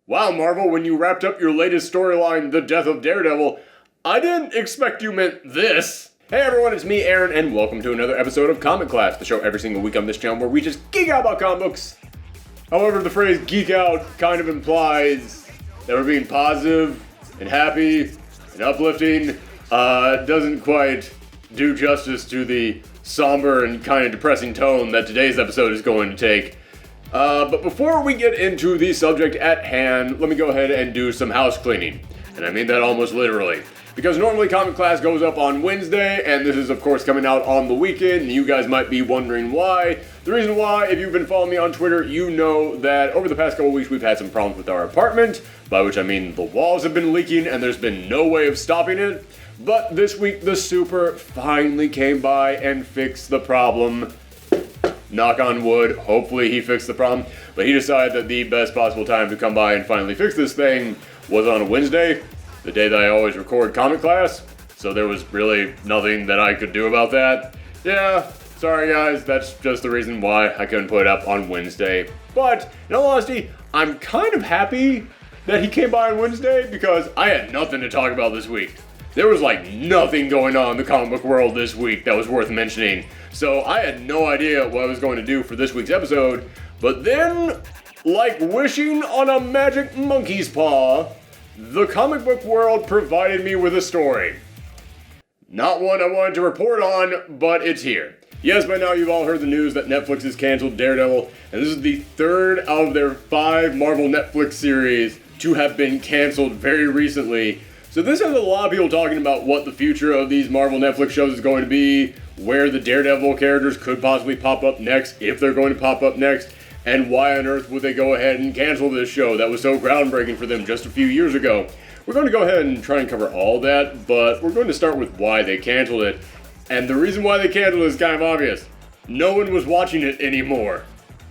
Wow, Marvel, when you wrapped up your latest storyline, The Death of Daredevil, I didn't expect you meant this. Hey everyone, it's me, Aaron, and welcome to another episode of Comic Class, the show every single week on this channel where we just geek out about comic books. However, the phrase geek out kind of implies that we're being positive and happy and uplifting. Doesn't quite do justice to the somber and kind of depressing tone that today's episode is going to take. But before we get into the subject at hand, let me go ahead and do some house cleaning. And I mean that almost literally. Because normally Comic Class goes up on Wednesday, and this is of course coming out on the weekend, and you guys might be wondering why. The reason why, if you've been following me on Twitter, you know that over the past couple weeks we've had some problems with our apartment, by which I mean the walls have been leaking and there's been no way of stopping it. But this week the super finally came by and fixed the problem. Knock on wood, hopefully he fixed the problem. But he decided that the best possible time to come by and finally fix this thing was on a Wednesday, the day that I always record Comic Class. So there was really nothing that I could do about that. Yeah, sorry guys, that's just the reason why I couldn't put it up on Wednesday. But in all honesty, I'm kind of happy that he came by on Wednesday because I had nothing to talk about this week. There was like nothing going on in the comic book world this week that was worth mentioning. So I had no idea what I was going to do for this week's episode. But then, like wishing on a magic monkey's paw, the comic book world provided me with a story. Not one I wanted to report on, but it's here. Yes, by now you've all heard the news that Netflix has canceled Daredevil, and this is the third of their 5 Marvel Netflix series to have been canceled very recently. So this has a lot of people talking about what the future of these Marvel Netflix shows is going to be, where the Daredevil characters could possibly pop up next, if they're going to pop up next, and why on earth would they go ahead and cancel this show that was so groundbreaking for them just a few years ago. We're going to go ahead and try and cover all that, but we're going to start with why they canceled it. And the reason why they canceled it is kind of obvious. No one was watching it anymore.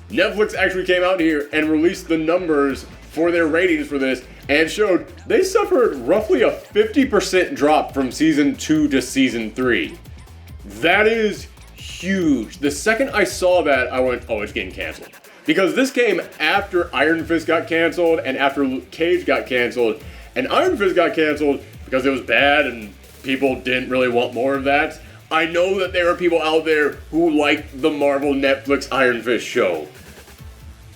Netflix actually came out here and released the numbers for their ratings for this, and showed they suffered roughly a 50% drop from season 2 to season 3. That is huge. The second I saw that, I went, oh, it's getting canceled. Because this came after Iron Fist got canceled and after Luke Cage got canceled. And Iron Fist got canceled because it was bad and people didn't really want more of that. I know that there are people out there who like the Marvel Netflix Iron Fist show.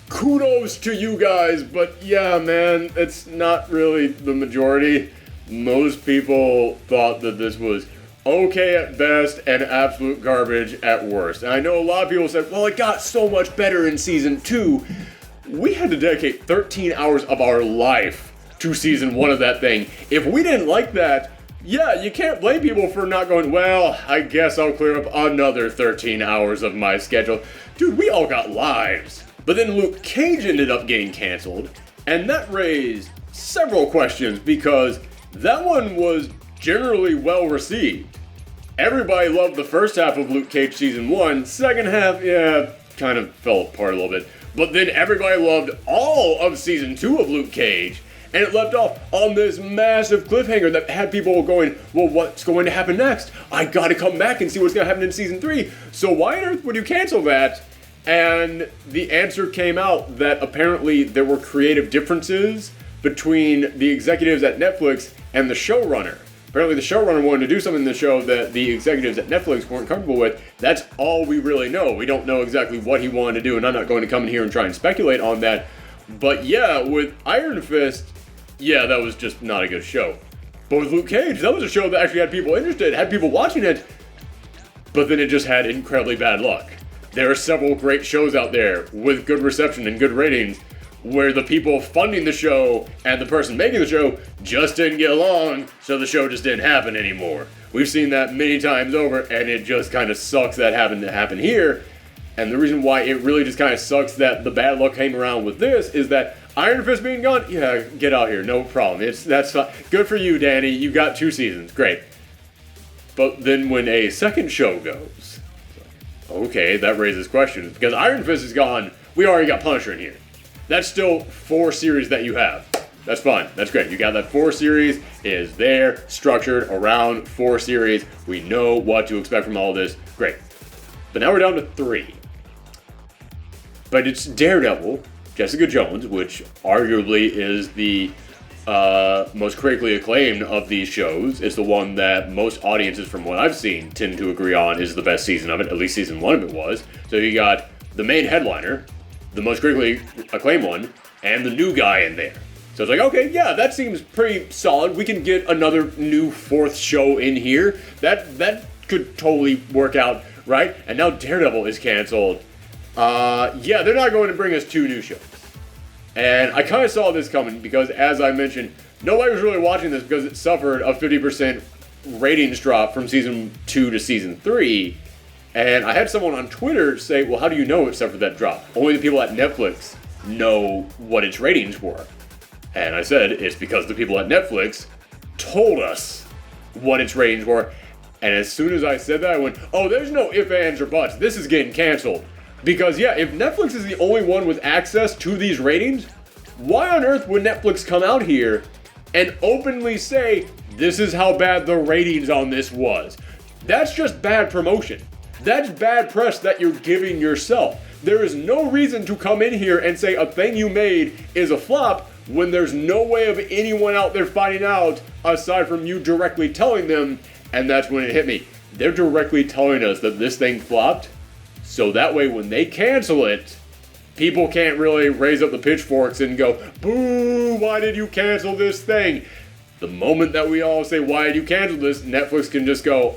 Kudos to you guys, but yeah, man, it's not really the majority. Most people thought that this was okay at best and absolute garbage at worst. And I know a lot of people said, well, it got so much better in season 2. We had to dedicate 13 hours of our life to season 1 of that thing. If we didn't like that, yeah, you can't blame people for not going, well, I guess I'll clear up another 13 hours of my schedule. Dude, we all got lives. But then Luke Cage ended up getting canceled, and that raised several questions because that one was generally well received. Everybody loved the first half of Luke Cage season 1, second half, yeah, kind of fell apart a little bit. But then everybody loved all of season 2 of Luke Cage, and it left off on this massive cliffhanger that had people going, well, what's going to happen next? I gotta come back and see what's gonna happen in season 3. So why on earth would you cancel that? And the answer came out that apparently there were creative differences between the executives at Netflix and the showrunner. Apparently the showrunner wanted to do something in the show that the executives at Netflix weren't comfortable with. That's all we really know. We don't know exactly what he wanted to do, and I'm not going to come in here and try and speculate on that. But yeah, with Iron Fist, yeah, that was just not a good show. But with Luke Cage, that was a show that actually had people interested, had people watching it, but then it just had incredibly bad luck. There are several great shows out there with good reception and good ratings where the people funding the show and the person making the show just didn't get along, so the show just didn't happen anymore. We've seen that many times over, and it just kind of sucks that happened to happen here. And the reason why it really just kind of sucks that the bad luck came around with this is that Iron Fist being gone, yeah, get out here, no problem. That's fine. Good for you, Danny. You got 2 seasons, great. But then when a second show goes, okay, that raises questions. Because Iron Fist is gone, we already got Punisher in here. That's still 4 series that you have. That's fine, that's great. You got that 4 series, it is there, structured around 4 series. We know what to expect from all this, great. But now we're down to 3. But it's Daredevil Jessica Jones, which arguably is the most critically acclaimed of these shows, is the one that most audiences, from what I've seen, tend to agree on is the best season of it. At least season 1 of it was. So you got the main headliner, the most critically acclaimed one, and the new guy in there. So it's like, okay, yeah, that seems pretty solid. We can get another new 4th show in here. That could totally work out, right? And now Daredevil is canceled. Yeah, they're not going to bring us 2 new shows. And I kind of saw this coming because, as I mentioned, nobody was really watching this because it suffered a 50% ratings drop from season 2 to season 3. And I had someone on Twitter say, well, how do you know it suffered that drop? Only the people at Netflix know what its ratings were. And I said, it's because the people at Netflix told us what its ratings were. And as soon as I said that, I went, oh, there's no ifs, ands, or buts. This is getting canceled. Because, yeah, if Netflix is the only one with access to these ratings, why on earth would Netflix come out here and openly say, this is how bad the ratings on this was? That's just bad promotion. That's bad press that you're giving yourself. There is no reason to come in here and say a thing you made is a flop when there's no way of anyone out there finding out aside from you directly telling them, and that's when it hit me. They're directly telling us that this thing flopped, so that way when they cancel it, people can't really raise up the pitchforks and go, boo, why did you cancel this thing? The moment that we all say, why did you cancel this, Netflix can just go,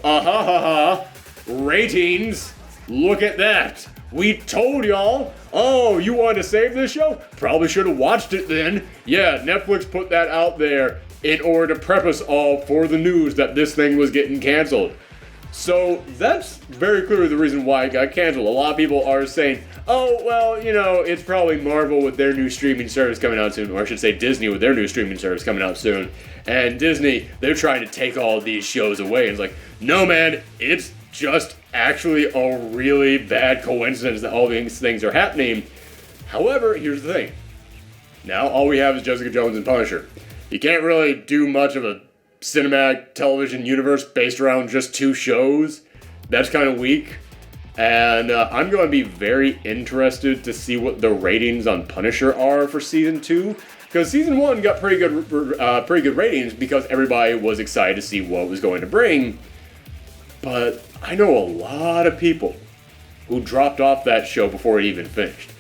ratings, look at that. We told y'all. Oh, you wanted to save this show? Probably should have watched it then. Yeah, Netflix put that out there in order to prep us all for the news that this thing was getting canceled. So that's very clearly the reason why it got canceled. A lot of people are saying, oh, well, you know, it's probably Marvel with their new streaming service coming out soon, or I should say Disney with their new streaming service coming out soon. And Disney, they're trying to take all of these shows away. It's like, no, man, it's just actually a really bad coincidence that all these things are happening. However, here's the thing. Now all we have is Jessica Jones and Punisher. You can't really do much of a cinematic television universe based around just 2 shows. That's kind of weak. And I'm going to be very interested to see what the ratings on Punisher are for season 2. Because season 1 got pretty good ratings because everybody was excited to see what it was going to bring. But I know a lot of people who dropped off that show before it even finished,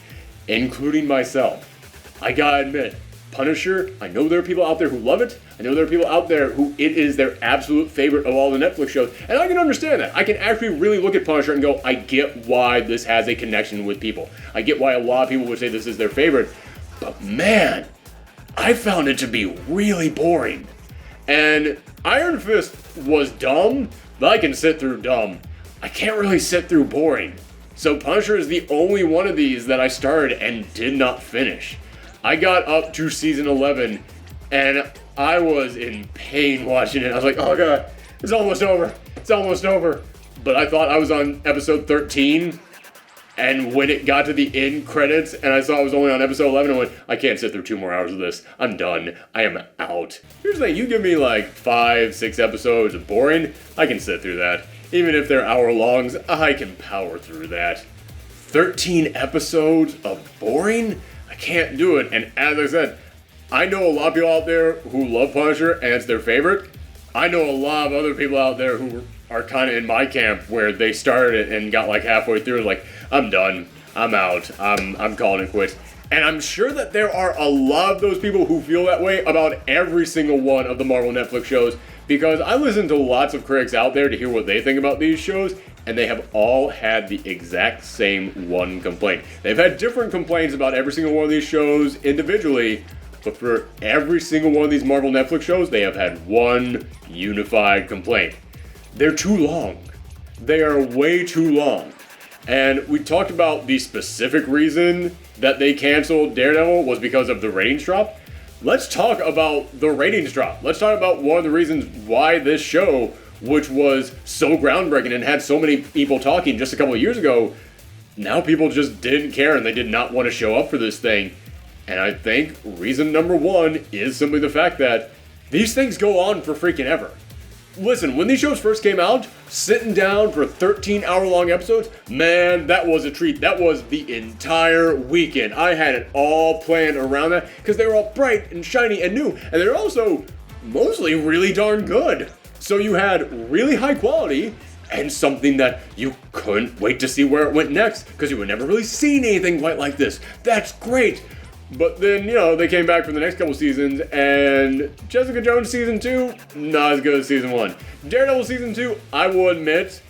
including myself. I gotta admit, Punisher, I know there are people out there who love it. I know there are people out there who it is their absolute favorite of all the Netflix shows. And I can understand that. I can actually really look at Punisher and go, I get why this has a connection with people. I get why a lot of people would say this is their favorite. But man, I found it to be really boring. And Iron Fist was dumb, but I can sit through dumb. I can't really sit through boring. So Punisher is the only one of these that I started and did not finish. I got up to season 11 and I was in pain watching it. I was like, oh god, it's almost over. It's almost over. But I thought I was on episode 13, and when it got to the end credits and I saw I was only on episode 11, I went, I can't sit through 2 more hours of this. I'm done. I am out. Here's the thing, you give me like 5-6 episodes of boring, I can sit through that. Even if they're hour-longs, I can power through that. 13 episodes of boring? I can't do it. And as I said, I know a lot of people out there who love Punisher and it's their favorite. I know a lot of other people out there who are kind of in my camp where they started it and got like halfway through and like, I'm done. I'm out. I'm calling it quits. And I'm sure that there are a lot of those people who feel that way about every single one of the Marvel Netflix shows, because I listen to lots of critics out there to hear what they think about these shows, and they have all had the exact same one complaint. They've had different complaints about every single one of these shows individually, but for every single one of these Marvel Netflix shows, they have had one unified complaint. They're too long. They are way too long. And we talked about the specific reason that they canceled Daredevil was because of the ratings drop. Let's talk about the ratings drop. Let's talk about one of the reasons why this show, which was so groundbreaking and had so many people talking just a couple of years ago, now people just didn't care and they did not want to show up for this thing. And I think reason number one is simply the fact that these things go on for freaking ever. Listen, when these shows first came out, sitting down for 13-hour-long episodes, man, that was a treat. That was the entire weekend. I had it all planned around that because they were all bright and shiny and new, and they're also mostly really darn good. So you had really high quality and something that you couldn't wait to see where it went next because you had never really seen anything quite like this. That's great. But then, they came back for the next couple seasons, and Jessica Jones Season 2, not as good as Season 1. Daredevil Season 2, I will admit,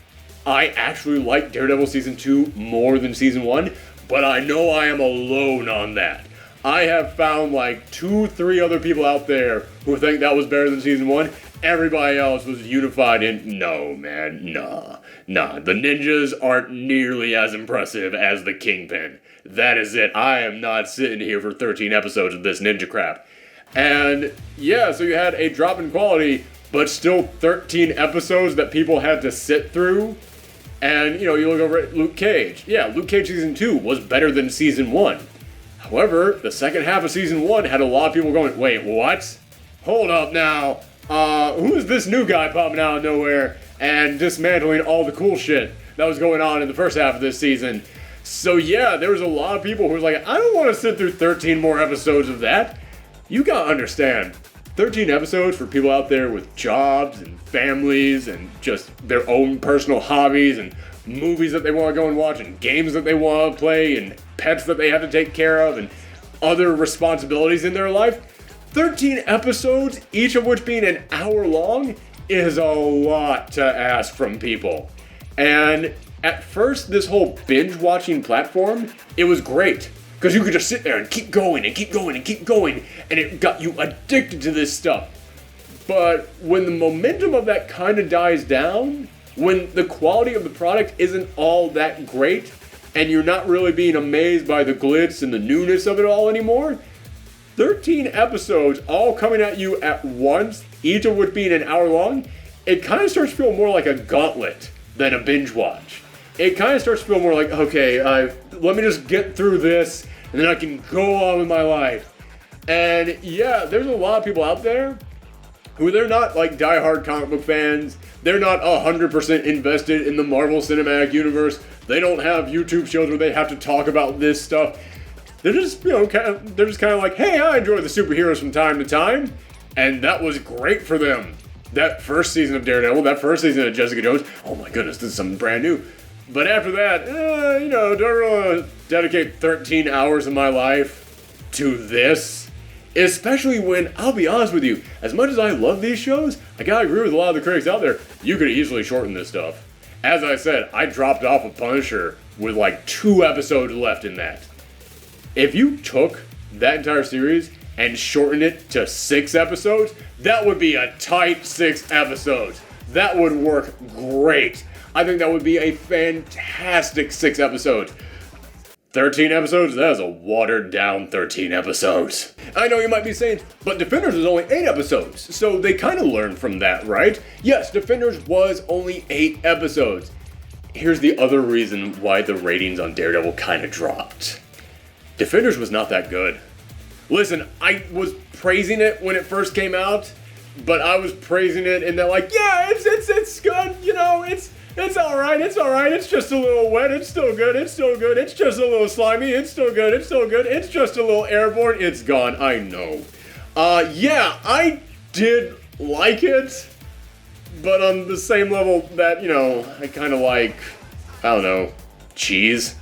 I actually like Daredevil Season 2 more than Season 1, but I know I am alone on that. I have found like 2-3 other people out there who think that was better than Season 1. Everybody else was unified in, no, man, nah. The ninjas aren't nearly as impressive as the Kingpin. That is it. I am not sitting here for 13 episodes of this ninja crap. And yeah, so you had a drop in quality, but still 13 episodes that people had to sit through. And, you look over at Luke Cage. Yeah, Luke Cage Season 2 was better than Season 1. However, the second half of Season 1 had a lot of people going, wait, what? Hold up now. Who is this new guy popping out of nowhere and dismantling all the cool shit that was going on in the first half of this season? So yeah, there was a lot of people who was like, I don't want to sit through 13 more episodes of that. You gotta understand, 13 episodes for people out there with jobs and families and just their own personal hobbies and movies that they want to go and watch and games that they want to play and pets that they have to take care of and other responsibilities in their life. 13 episodes, each of which being an hour long, is a lot to ask from people. And at first, this whole binge-watching platform, it was great. Because you could just sit there and keep going and keep going and keep going, and it got you addicted to this stuff. But when the momentum of that kind of dies down, when the quality of the product isn't all that great, and you're not really being amazed by the glitz and the newness of it all anymore, 13 episodes all coming at you at once, each of which being an hour long, it kind of starts to feel more like a gauntlet than a binge watch. It kind of starts to feel more like, okay, let me just get through this, and then I can go on with my life. And yeah, there's a lot of people out there who they're not like diehard comic book fans. They're not 100% invested in the Marvel Cinematic Universe. They don't have YouTube shows where they have to talk about this stuff. They're just, kind of like, hey, I enjoy the superheroes from time to time, and that was great for them. That first season of Daredevil, that first season of Jessica Jones, oh my goodness, this is something brand new. But after that, do I really want to dedicate 13 hours of my life to this? Especially when, I'll be honest with you, as much as I love these shows, I gotta agree with a lot of the critics out there, you could easily shorten this stuff. As I said, I dropped off of Punisher with like 2 episodes left in that. If you took that entire series and shortened it to 6 episodes, that would be a tight 6 episodes. That would work great. I think that would be a fantastic 6 episodes. 13 episodes? That is a watered down 13 episodes. I know you might be saying, but Defenders was only 8 episodes, so they kind of learned from that, right? Yes, Defenders was only 8 episodes. Here's the other reason why the ratings on Daredevil kind of dropped. Defenders was not that good. Listen, I was praising it when it first came out, but I was praising it in that like, yeah, it's good, it's alright, it's just a little wet, it's still good, it's just a little slimy, it's still good, it's just a little airborne, it's gone, I know. Yeah, I did like it, but on the same level that, I kind of like, I don't know, cheese.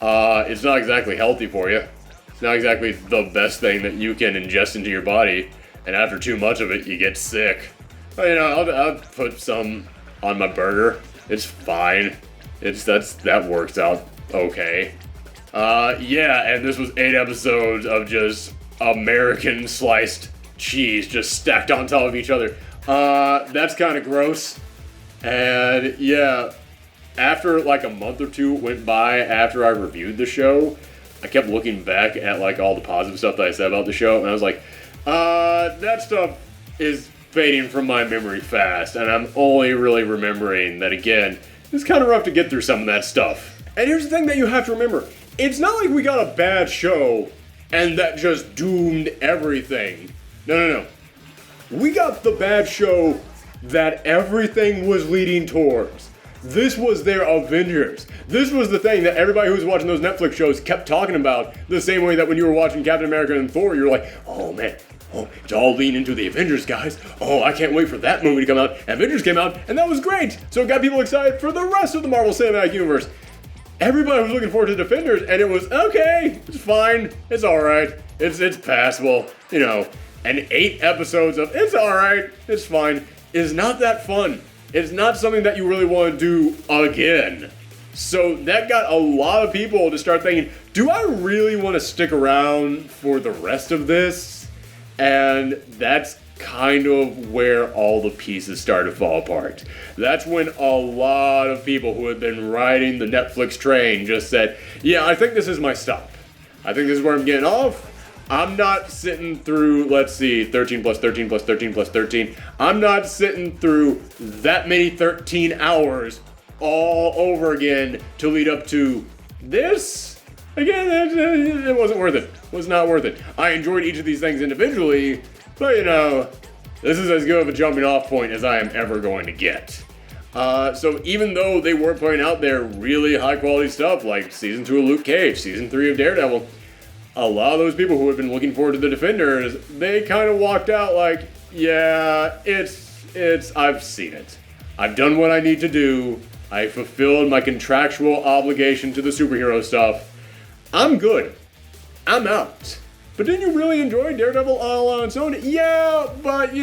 It's not exactly healthy for you. It's not exactly the best thing that you can ingest into your body, and after too much of it, you get sick. But, I'll put some on my burger. It's fine. That works out okay. Yeah, and this was 8 episodes of just American sliced cheese just stacked on top of each other. That's kind of gross. And yeah, after like a month or 2 went by after I reviewed the show, I kept looking back at like all the positive stuff that I said about the show, and I was like, that stuff is fading from my memory fast, and I'm only really remembering that again, it's kind of rough to get through some of that stuff. And here's the thing that you have to remember. It's not like we got a bad show and that just doomed everything. No. We got the bad show that everything was leading towards. This was their Avengers. This was the thing that everybody who was watching those Netflix shows kept talking about, the same way that when you were watching Captain America and Thor, you were like, oh man, it's all leading into the Avengers, guys. Oh, I can't wait for that movie to come out. Avengers came out, and that was great. So it got people excited for the rest of the Marvel Cinematic Universe. Everybody was looking forward to Defenders, and it was, okay, it's fine, it's alright, it's passable, and 8 episodes of, it's alright, it's fine, is not that fun. It's not something that you really want to do again. So that got a lot of people to start thinking, do I really want to stick around for the rest of this? And that's kind of where all the pieces start to fall apart. That's when a lot of people who had been riding the Netflix train just said, yeah, I think this is my stop. I think this is where I'm getting off. I'm not sitting through, 13 plus 13 plus 13 plus 13. I'm not sitting through that many 13 hours all over again to lead up to this. Again, it wasn't worth it. Was not worth it. I enjoyed each of these things individually, but this is as good of a jumping off point as I am ever going to get. So even though they were putting out there really high quality stuff like Season 2 of Luke Cage, Season 3 of Daredevil, a lot of those people who had been looking forward to the Defenders, they kind of walked out like, yeah, I've seen it. I've done what I need to do. I fulfilled my contractual obligation to the superhero stuff. I'm good. I'm out. But didn't you really enjoy Daredevil all on its own? Yeah, but do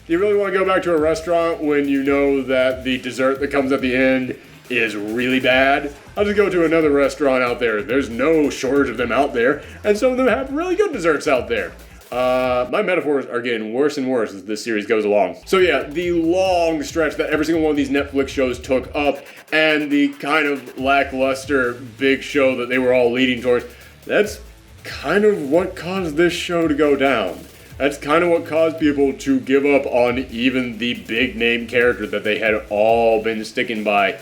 you really want to go back to a restaurant when you know that the dessert that comes at the end is really bad? I'll just go to another restaurant out there. There's no shortage of them out there, and some of them have really good desserts out there. My metaphors are getting worse and worse as this series goes along. So yeah, the long stretch that every single one of these Netflix shows took up, and the kind of lackluster big show that they were all leading towards, that's kind of what caused this show to go down. That's kind of what caused people to give up on even the big name character that they had all been sticking by.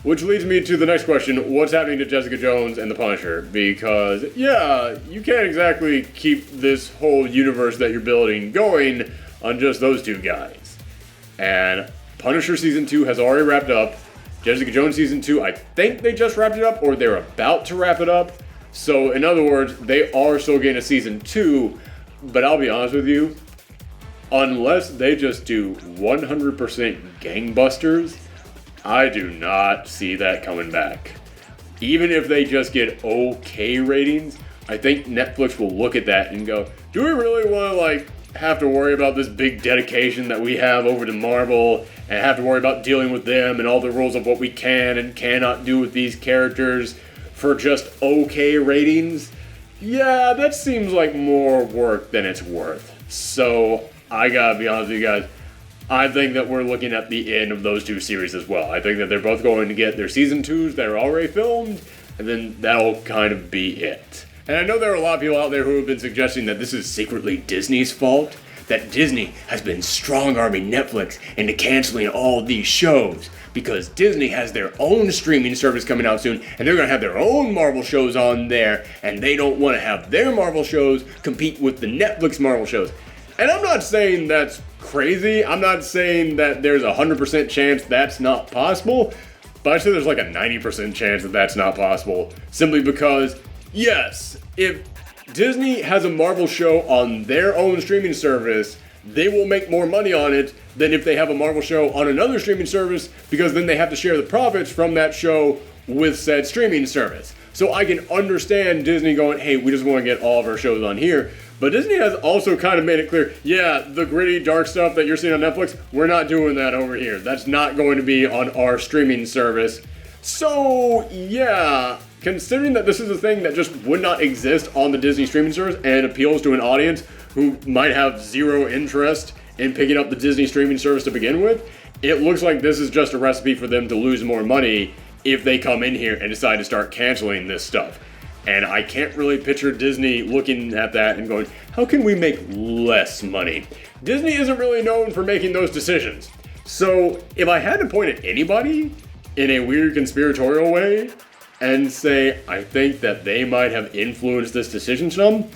Which leads me to the next question, what's happening to Jessica Jones and the Punisher? Because, yeah, you can't exactly keep this whole universe that you're building going on just those two guys. And Punisher Season 2 has already wrapped up. Jessica Jones Season 2, I think they just wrapped it up, or they're about to wrap it up. So, in other words, they are still getting a Season 2, but I'll be honest with you, unless they just do 100% gangbusters, I do not see that coming back. Even if they just get okay ratings, I think Netflix will look at that and go, do we really want to have to worry about this big dedication that we have over to Marvel and have to worry about dealing with them and all the rules of what we can and cannot do with these characters for just okay ratings? Yeah, that seems like more work than it's worth. So I gotta be honest with you guys, I think that we're looking at the end of those two series as well. I think that they're both going to get their Season 2s that are already filmed, and then that'll kind of be it. And I know there are a lot of people out there who have been suggesting that this is secretly Disney's fault, that Disney has been strong-arming Netflix into canceling all these shows because Disney has their own streaming service coming out soon, and they're going to have their own Marvel shows on there, and they don't want to have their Marvel shows compete with the Netflix Marvel shows. And I'm not saying that's crazy. I'm not saying that there's a 100% chance that's not possible, but I say there's like a 90% chance that that's not possible. Simply because, yes, if Disney has a Marvel show on their own streaming service, they will make more money on it than if they have a Marvel show on another streaming service, because then they have to share the profits from that show with said streaming service. So I can understand Disney going, hey, we just want to get all of our shows on here. But Disney has also kind of made it clear, yeah, the gritty, dark stuff that you're seeing on Netflix, we're not doing that over here. That's not going to be on our streaming service. So, yeah, considering that this is a thing that just would not exist on the Disney streaming service and appeals to an audience who might have zero interest in picking up the Disney streaming service to begin with, it looks like this is just a recipe for them to lose more money if they come in here and decide to start canceling this stuff. And I can't really picture Disney looking at that and going, how can we make less money? Disney isn't really known for making those decisions. So if I had to point at anybody in a weird conspiratorial way and say, I think that they might have influenced this decision some,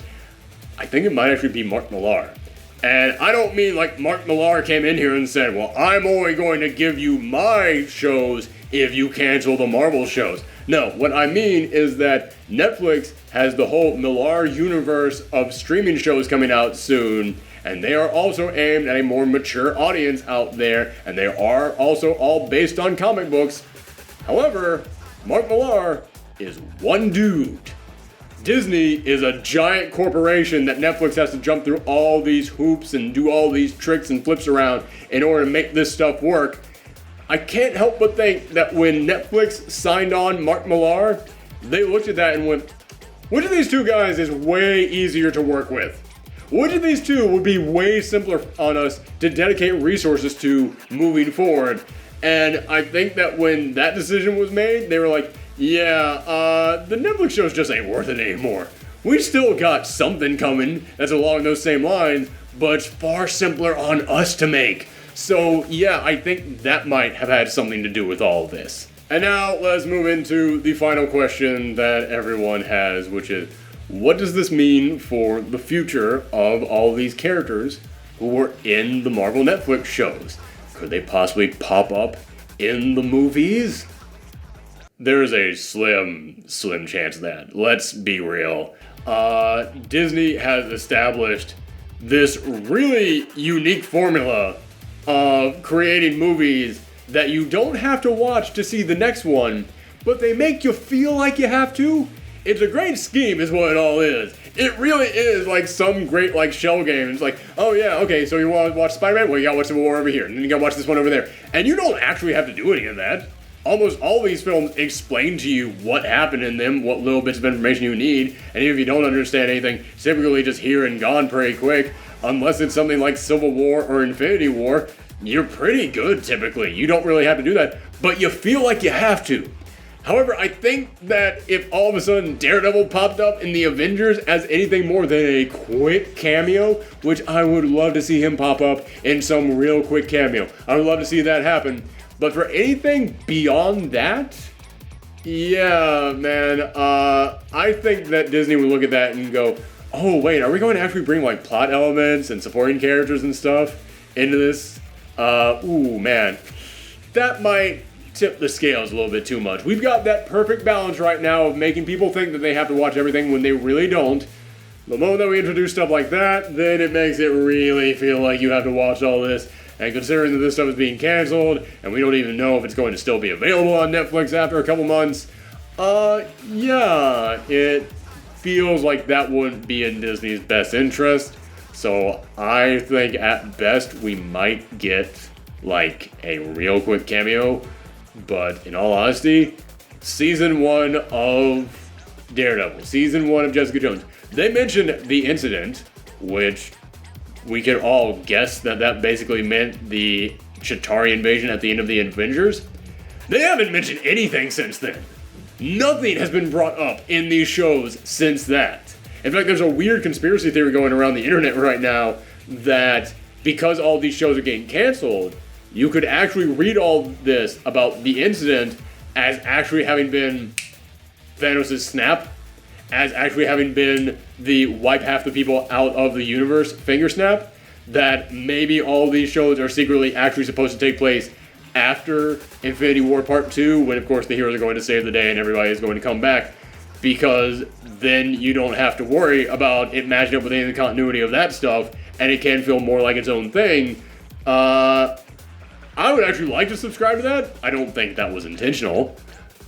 I think it might actually be Mark Millar. And I don't mean like Mark Millar came in here and said, well, I'm only going to give you my shows if you cancel the Marvel shows. No, what I mean is that Netflix has the whole Millar universe of streaming shows coming out soon, and they are also aimed at a more mature audience out there, and they are also all based on comic books. However, Mark Millar is one dude. Disney is a giant corporation that Netflix has to jump through all these hoops and do all these tricks and flips around in order to make this stuff work. I can't help but think that when Netflix signed on Mark Millar, they looked at that and went, which of these two guys is way easier to work with? Which of these two would be way simpler on us to dedicate resources to moving forward? And I think that when that decision was made, they were like, yeah, the Netflix shows just ain't worth it anymore. We still got something coming that's along those same lines, but it's far simpler on us to make. So yeah, I think that might have had something to do with all this. And now let's move into the final question that everyone has, which is, what does this mean for the future of all these characters who were in the Marvel Netflix shows? Could they possibly pop up in the movies? There's a slim chance of that. Let's be real. Disney has established this really unique formula of creating movies that you don't have to watch to see the next one, but they make you feel like you have to. It's a great scheme is what it all is. It really is like some great like shell game. It's like, oh yeah, okay, so you want to watch Spider-Man? Well, you gotta watch Civil War over here, and then you gotta watch this one over there. And you don't actually have to do any of that. Almost all these films explain to you what happened in them, what little bits of information you need, and even if you don't understand anything, typically just here and gone pretty quick. Unless it's something like Civil War or Infinity War, you're pretty good typically. You don't really have to do that, but you feel like you have to. However, I think that if all of a sudden Daredevil popped up in the Avengers as anything more than a quick cameo, which I would love to see him pop up in some real quick cameo. I would love to see that happen. But for anything beyond that, yeah, man, I think that Disney would look at that and go, oh, wait, are we going to actually bring like plot elements and supporting characters and stuff into this? Ooh, man, that might tip the scales a little bit too much. We've got that perfect balance right now of making people think that they have to watch everything when they really don't. The moment that we introduce stuff like that, then it makes it really feel like you have to watch all this. And considering that this stuff is being canceled, and we don't even know if it's going to still be available on Netflix after a couple months, yeah, it feels like that wouldn't be in Disney's best interest. So I think at best we might get like a real quick cameo. But in all honesty, season 1 of Daredevil, season 1 of Jessica Jones, they mentioned the incident, which we could all guess that basically meant the Chitauri invasion at the end of the Avengers. They haven't mentioned anything since then. Nothing has been brought up in these shows since that. In fact, there's a weird conspiracy theory going around the internet right now that because all these shows are getting canceled, you could actually read all this about the incident as actually having been Thanos' snap, as actually having been the wipe half the people out of the universe finger snap, that maybe all these shows are secretly actually supposed to take place after Infinity War Part 2, when of course the heroes are going to save the day and everybody is going to come back, because then you don't have to worry about it matching up with any of the continuity of that stuff, and it can feel more like its own thing. I would actually like to subscribe to that. I don't think that was intentional.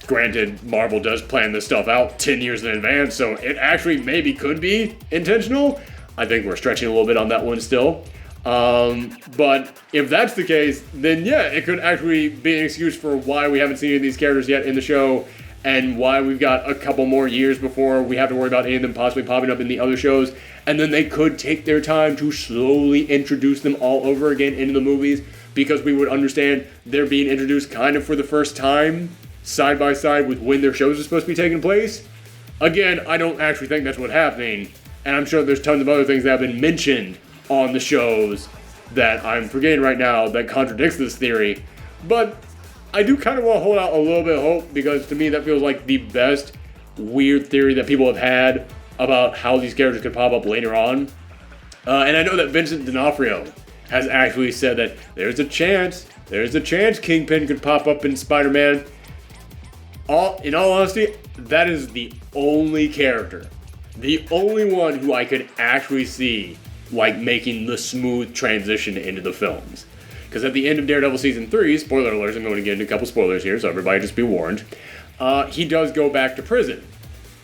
Granted, Marvel does plan this stuff out 10 years in advance, so it actually maybe could be intentional. I think we're stretching a little bit on that one still. But if that's the case, then yeah, it could actually be an excuse for why we haven't seen any of these characters yet in the show, and why we've got a couple more years before we have to worry about any of them possibly popping up in the other shows. And then they could take their time to slowly introduce them all over again into the movies, because we would understand they're being introduced kind of for the first time, side by side with when their shows are supposed to be taking place. Again, I don't actually think that's what's happening, and I'm sure there's tons of other things that have been mentioned on the shows that I'm forgetting right now that contradicts this theory. But I do kind of want to hold out a little bit of hope, because to me that feels like the best weird theory that people have had about how these characters could pop up later on. And I know that Vincent D'Onofrio has actually said that there's a chance Kingpin could pop up in Spider-Man. In all honesty, that is the only character, the only one who I could actually see like making the smooth transition into the films. Because at the end of Daredevil Season 3, spoiler alerts, I'm going to get into a couple spoilers here, so everybody just be warned, he does go back to prison.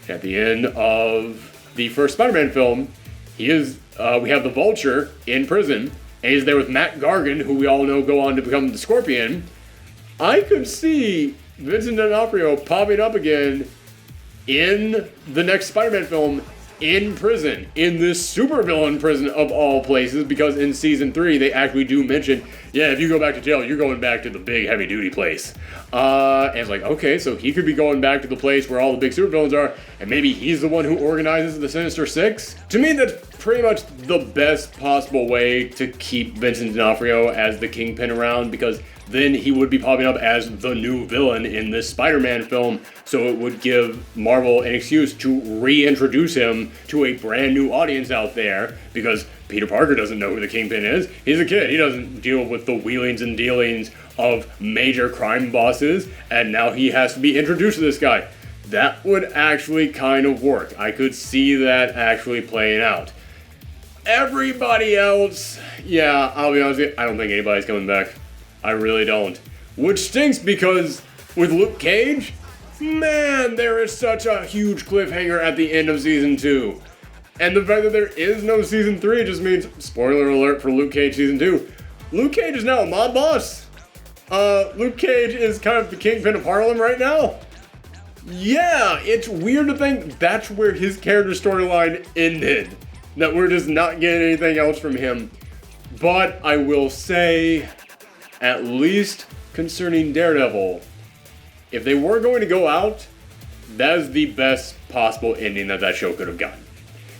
At the end of the first Spider-Man film, we have the Vulture in prison, and he's there with Matt Gargan, who we all know go on to become the Scorpion. I could see Vincent D'Onofrio popping up again in the next Spider-Man film in prison, in this supervillain prison of all places, because in Season 3 they actually do mention, yeah, if you go back to jail, you're going back to the big heavy-duty place. And it's like, okay, so he could be going back to the place where all the big supervillains are, and maybe he's the one who organizes the Sinister Six? To me, that's pretty much the best possible way to keep Vincent D'Onofrio as the Kingpin around, because then he would be popping up as the new villain in this Spider-Man film, so it would give Marvel an excuse to reintroduce him to a brand new audience out there, because Peter Parker doesn't know who the Kingpin is. He's a kid. He doesn't deal with the wheelings and dealings of major crime bosses, and now he has to be introduced to this guy. That would actually kind of work. I could see that actually playing out. Everybody else, yeah, I'll be honest with you, I don't think anybody's coming back. I really don't. Which stinks, because with Luke Cage, man, there is such a huge cliffhanger at the end of Season 2. And the fact that there is no Season 3 just means, spoiler alert for Luke Cage Season 2, Luke Cage is now a mob boss. Luke Cage is kind of the Kingpin of Harlem right now. Yeah, it's weird to think that's where his character storyline ended. That we're just not getting anything else from him. But I will say, at least concerning Daredevil, if they were going to go out, that is the best possible ending that show could have gotten.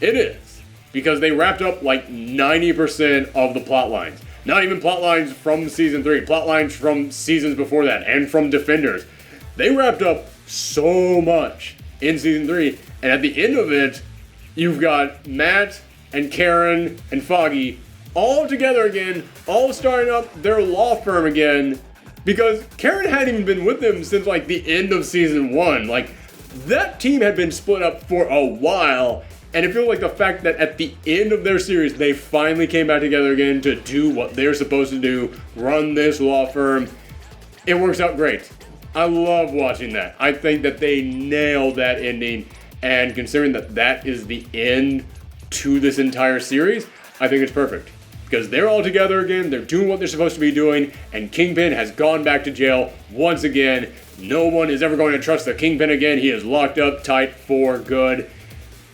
It is. Because they wrapped up like 90% of the plot lines. Not even plot lines from Season 3, plot lines from seasons before that, and from Defenders. They wrapped up so much in Season 3, and at the end of it, you've got Matt and Karen and Foggy all together again, all starting up their law firm again, because Karen hadn't even been with them since like the end of Season 1. Like, that team had been split up for a while, and it feels like the fact that at the end of their series, they finally came back together again to do what they're supposed to do, run this law firm. It works out great. I love watching that. I think that they nailed that ending, and considering that that is the end to this entire series, I think it's perfect. Because they're all together again, they're doing what they're supposed to be doing, and Kingpin has gone back to jail once again. No one is ever going to trust the Kingpin again. He is locked up tight for good.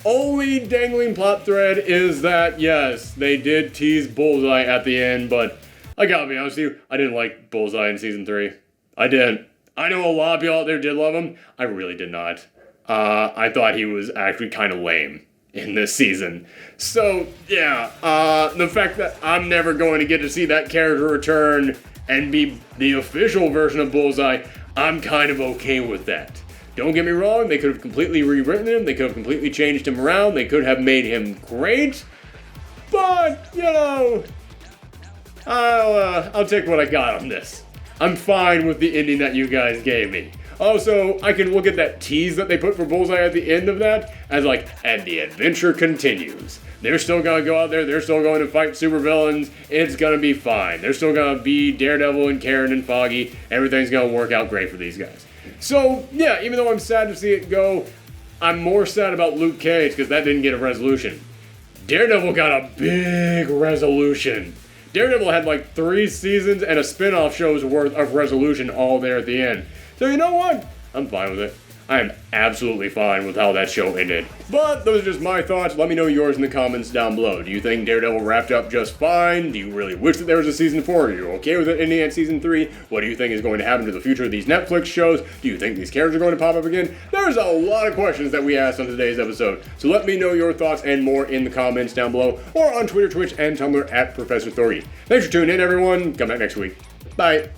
Only dangling plot thread is that, yes, they did tease Bullseye at the end, but I gotta be honest with you, I didn't like Bullseye in Season 3. I didn't. I know a lot of y'all out there did love him. I really did not. I thought he was actually kind of lame in this season. So, yeah, the fact that I'm never going to get to see that character return and be the official version of Bullseye, I'm kind of okay with that. Don't get me wrong, they could have completely rewritten him, they could have completely changed him around, they could have made him great, but, you know, I'll take what I got on this. I'm fine with the ending that you guys gave me. Also, I can look at that tease that they put for Bullseye at the end of that as like, and the adventure continues. They're still gonna go out there, they're still going to fight supervillains, it's gonna be fine. They're still gonna be Daredevil and Karen and Foggy, everything's gonna work out great for these guys. So, yeah, even though I'm sad to see it go, I'm more sad about Luke Cage because that didn't get a resolution. Daredevil got a big resolution. Daredevil had like 3 seasons and a spin-off show's worth of resolution all there at the end. So you know what? I'm fine with it. I am absolutely fine with how that show ended. But those are just my thoughts. Let me know yours in the comments down below. Do you think Daredevil wrapped up just fine? Do you really wish that there was a Season 4? Are you okay with it ending at Season 3? What do you think is going to happen to the future of these Netflix shows? Do you think these characters are going to pop up again? There's a lot of questions that we asked on today's episode. So let me know your thoughts and more in the comments down below, or on Twitter, Twitch, and Tumblr at Professor Thorgy. Thanks for tuning in, everyone. Come back next week. Bye.